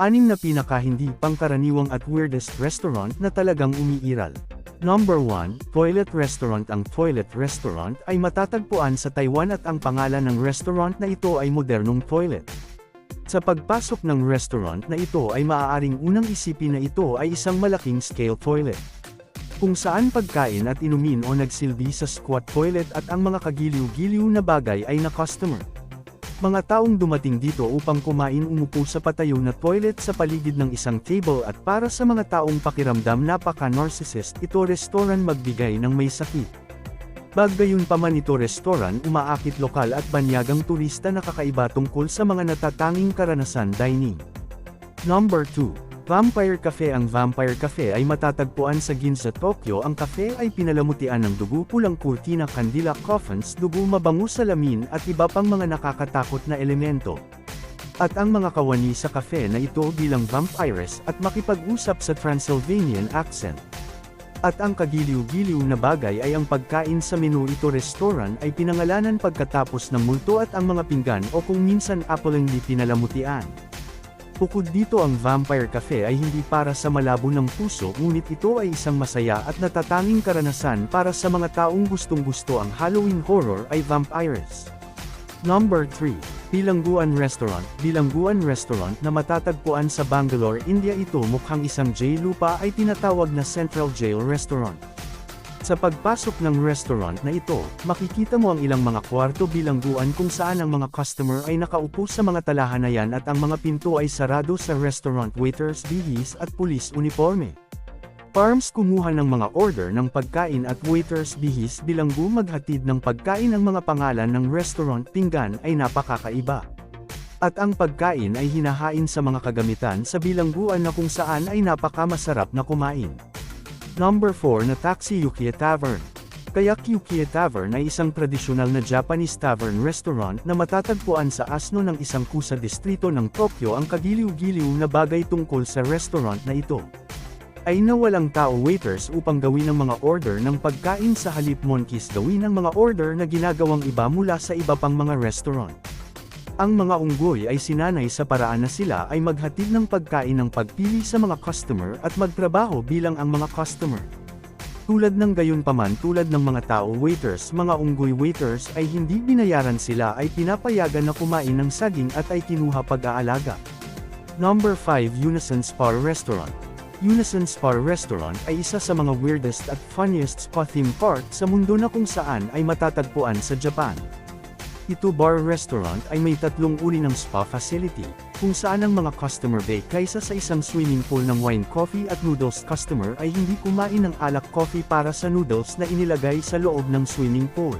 6 na pinaka-hindi pangkaraniwang at weirdest restaurant na talagang umiiral. Number 1, Toilet Restaurant. Ang Toilet Restaurant ay matatagpuan sa Taiwan at ang pangalan ng restaurant na ito ay modernong toilet. Sa pagpasok ng restaurant na ito ay maaaring unang isipin na ito ay isang malaking scale toilet, kung saan pagkain at inumin o nagsilbi sa squat toilet at ang mga kagiliw-giliw na bagay ay na-customer. Mga taong dumating dito upang kumain umupo sa patayo na toilet sa paligid ng isang table at para sa mga taong pakiramdam napaka-narcissist ito restaurant magbigay ng may sakit. Bagayunpaman ito restaurant umaakit lokal at banyagang turista na kakaiba tungkol sa mga natatanging karanasan dining. Number 2. Vampire Cafe. Ang Vampire Cafe ay matatagpuan sa Ginza, Tokyo. Ang cafe ay pinalamutian ng dugo, pulang kurtina, kandila, coffins, dugo, mabango salamin at iba pang mga nakakatakot na elemento. At ang mga kawani sa cafe na ito bilang vampires at makipag-usap sa Transylvanian accent. At ang kagiliw-giliw na bagay ay ang pagkain sa menu. Ito restaurant ay pinangalanan pagkatapos ng multo at ang mga pinggan o kung minsan appallingly pinalamutian. Bukod dito ang Vampire Cafe ay hindi para sa malabo ng puso ngunit ito ay isang masaya at natatanging karanasan para sa mga taong gustong-gusto ang Halloween horror ay vampires. Number 3. Bilangguan Restaurant. Bilangguan Restaurant na matatagpuan sa Bangalore, India. Ito mukhang isang jail lupa ay tinatawag na Central Jail Restaurant. Sa pagpasok ng restaurant na ito, makikita mo ang ilang mga kwarto bilangguan kung saan ang mga customer ay nakaupo sa mga talahanayan at ang mga pinto ay sarado sa restaurant waiters, bihis at pulis uniforme. Farms kumuha ng mga order ng pagkain at waiters bihis bilanggu maghatid ng pagkain. Ang mga pangalan ng restaurant pinggan ay napakakaiba. At ang pagkain ay hinahain sa mga kagamitan sa bilangguan na kung saan ay napakamasarap na kumain. Number 4 na Taxi Yukiya Tavern. Kaya Yukiya Tavern ay isang tradisyonal na Japanese tavern restaurant na matatagpuan sa asno ng isang kusa distrito ng Tokyo. Ang kagiliw-giliw na bagay tungkol sa restaurant na ito ay nawalang tao waiters upang gawin ang mga order ng pagkain sa halip monkeys gawin ang mga order na ginagawang iba mula sa iba pang mga restaurant. Ang mga unggoy ay sinanay sa paraan na sila ay maghatid ng pagkain ng pagpili sa mga customer at magtrabaho bilang ang mga customer. Tulad ng gayunpaman tulad ng mga tao waiters, mga unggoy waiters ay hindi binayaran, sila ay pinapayagan na kumain ng saging at ay kinuha pag-aalaga. Number 5 Unison Spa Restaurant. Unison Spa Restaurant ay isa sa mga weirdest at funniest spa theme park sa mundo na kung saan ay matatagpuan sa Japan. Ito bar restaurant ay may 3 uri ng spa facility, kung saan ang mga customer bay kaysa sa isang swimming pool ng wine, coffee at noodles. Customer ay hindi kumain ng alak coffee para sa noodles na inilagay sa loob ng swimming pool.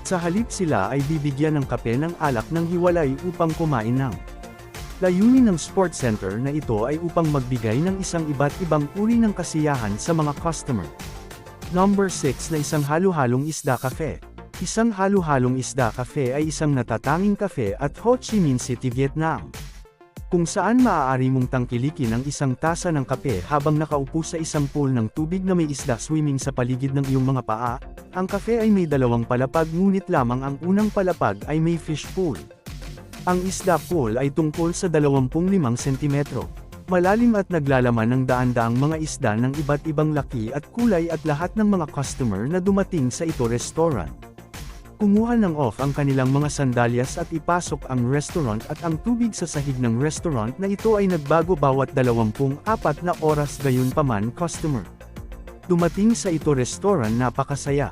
Sa halip sila ay bibigyan ng kape ng alak ng hiwalay upang kumain ng. Layunin ng sports center na ito ay upang magbigay ng isang iba't ibang uri ng kasiyahan sa mga customer. Number 6 na isang halo-halong isda cafe. Isang halo-halong isda cafe ay isang natatanging cafe at Ho Chi Minh City, Vietnam, kung saan maaari mong tangkilikin ang isang tasa ng kape habang nakaupo sa isang pool ng tubig na may isda swimming sa paligid ng iyong mga paa. Ang cafe ay may 2 palapag ngunit lamang ang unang palapag ay may fish pool. Ang isda pool ay tungkol sa 25 cm. Malalim at naglalaman ng daan-daang mga isda ng iba't ibang laki at kulay at lahat ng mga customer na dumating sa ito restaurant kumuha ng off ang kanilang mga sandalyas at ipasok ang restaurant at ang tubig sa sahig ng restaurant na ito ay nagbago bawat 24 na oras. Gayunpaman customer dumating sa ito restaurant napakasaya.